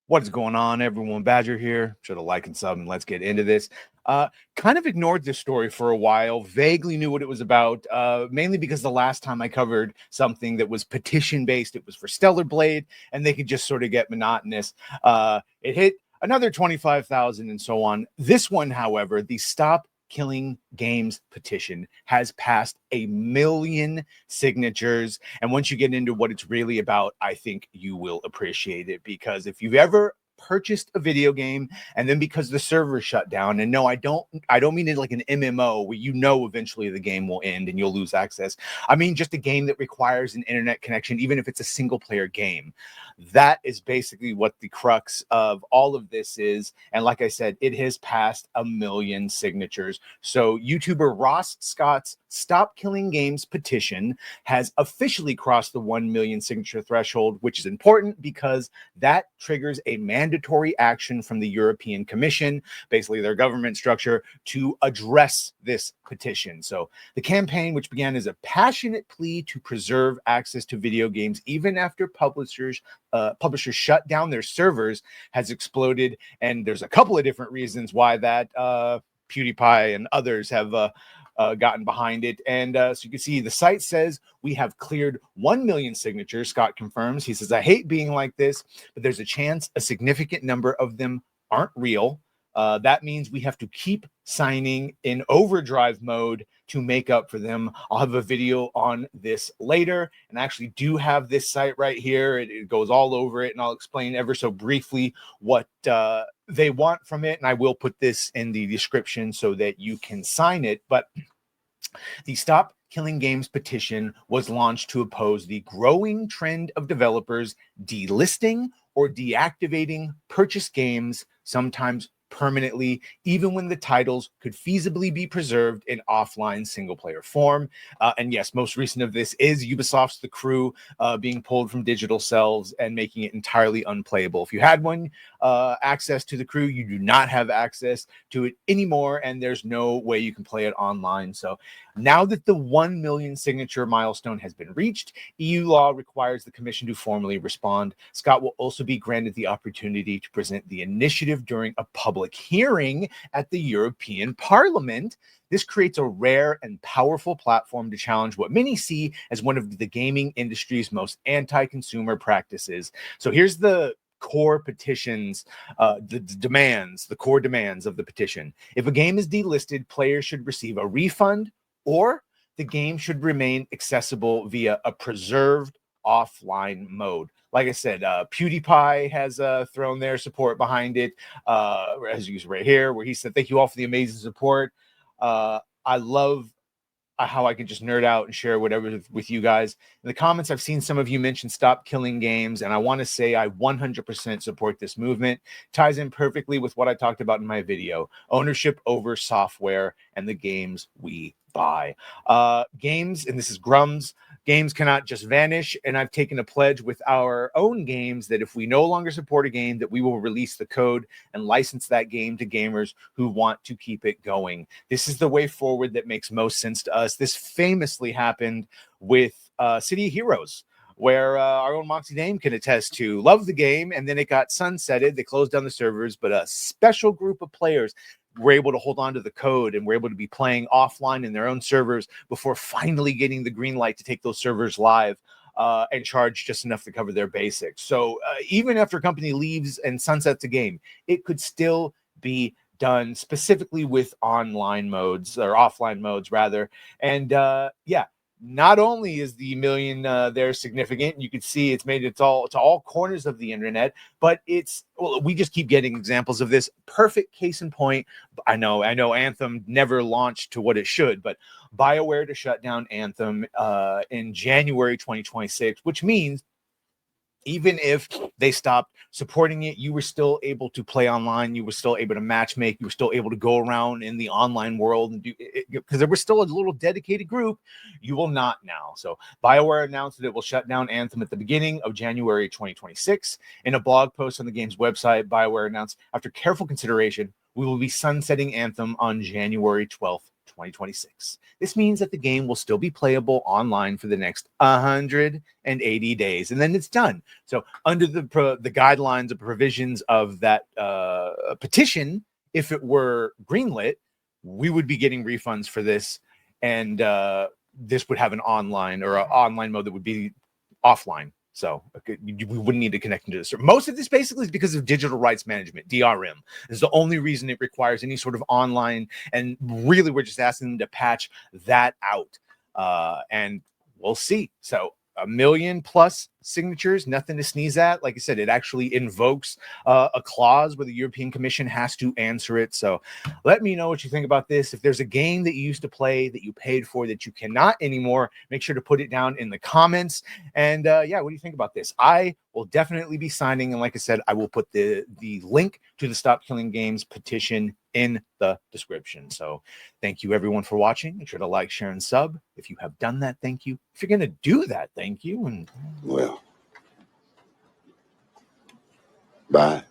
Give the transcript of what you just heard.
What's going on, everyone? Badger here. Should have liked and sub, and let's get into this. Kind of ignored this story for a while, vaguely knew what it was about, mainly because the last time I covered something that was petition-based, it was for Stellar Blade, and they could just sort of get monotonous. It hit another 25,000 and so on. This one, however, the Stop Killing Games petition has passed 1 million signatures. And once you get into what it's really about, I think you will appreciate it, because if you've ever purchased a video game and then because the server shut down, and no, I don't mean it like an MMO where eventually the game will end and you'll lose access. I mean just a game that requires an internet connection, even if it's a single player game. That is basically what the crux of all of this is. And like I said, it has passed 1 million signatures. So YouTuber Ross Scott's Stop Killing Games petition has officially crossed the 1 million signature threshold, which is important because that triggers a mandatory action from the European Commission, basically their government structure, to address this petition. So the campaign, which began as a passionate plea to preserve access to video games even after publishers shut down their servers, has exploded. And there's a couple of different reasons why that PewDiePie and others have gotten behind it. And so you can see the site says we have cleared 1 million signatures. Scott confirms. He says, I hate being like this, but there's a chance a significant number of them aren't real. That means we have to keep signing in overdrive mode to make up for them. I'll have a video on this later, and I actually do have this site right here. It goes all over it, and I'll explain ever so briefly what they want from it, and I will put this in the description so that you can sign it. But the Stop Killing Games petition was launched to oppose the growing trend of developers delisting or deactivating purchased games, sometimes permanently, even when the titles could feasibly be preserved in offline single-player form. And yes, most recent of this is Ubisoft's The Crew being pulled from digital shelves and making it entirely unplayable. If you had access to The Crew, you do not have access to it anymore, and there's no way you can play it online. So now that the 1 million signature milestone has been reached, EU law requires the Commission to formally respond. Scott will also be granted the opportunity to present the initiative during a public hearing at the European Parliament. This creates a rare and powerful platform to challenge what many see as one of the gaming industry's most anti-consumer practices. So here's the core petitions, the core demands of the petition. If a game is delisted, players should receive a refund, or the game should remain accessible via a preserved offline mode. Like I said, PewDiePie has thrown their support behind it, as you see right here, where he said, thank you all for the amazing support. I love how I can just nerd out and share whatever with you guys. In the comments, I've seen some of you mention Stop Killing Games, and I want to say I 100% support this movement. Ties in perfectly with what I talked about in my video: ownership over software and the games we buy. Games, and this is Grum's, games cannot just vanish, and I've taken a pledge with our own games that if we no longer support a game, that we will release the code and license that game to gamers who want to keep it going. This is the way forward that makes most sense to us. This famously happened with City of Heroes, where our own Moxie Dame can attest to. Love the game, and then it got sunsetted. They closed down the servers, but a special group of players were able to hold on to the code and were able to be playing offline in their own servers before finally getting the green light to take those servers live and charge just enough to cover their basics. So even after a company leaves and sunsets a game, it could still be done, specifically with online modes, or offline modes rather. And yeah, not only is the million there significant, you can see it's made it to all corners of the internet, but we just keep getting examples of this. Perfect case in point. I know Anthem never launched to what it should, but BioWare to shut down Anthem in January 2026, which means even if they stopped supporting it, you were still able to play online. You were still able to matchmake. You were still able to go around in the online world and do it, because there was still a little dedicated group. You will not now. So BioWare announced that it will shut down Anthem at the beginning of January 2026. In a blog post on the game's website, BioWare announced, after careful consideration, we will be sunsetting Anthem on January 12th, 2026. This means that the game will still be playable online for the next 180 days, and then it's done. So under the guidelines and provisions of that petition, if it were greenlit, we would be getting refunds for this, and this would have an online or an online mode that would be offline. So we wouldn't need to connect into this. Most of this basically is because of digital rights management, DRM. This is the only reason it requires any sort of online. And really, we're just asking them to patch that out. And we'll see. So 1 million+ signatures, nothing to sneeze at. Like I said, it actually invokes a clause where the European Commission has to answer it. So let me know what you think about this. If there's a game that you used to play that you paid for that you cannot anymore, make sure to put it down in the comments. And yeah, what do you think about this? I will definitely be signing. And like I said, I will put the link to the Stop Killing Games petition in the description. So thank you everyone for watching. Make sure to like, share, and sub. If you have done that, thank you. If you're going to do that, thank you. And well, bye.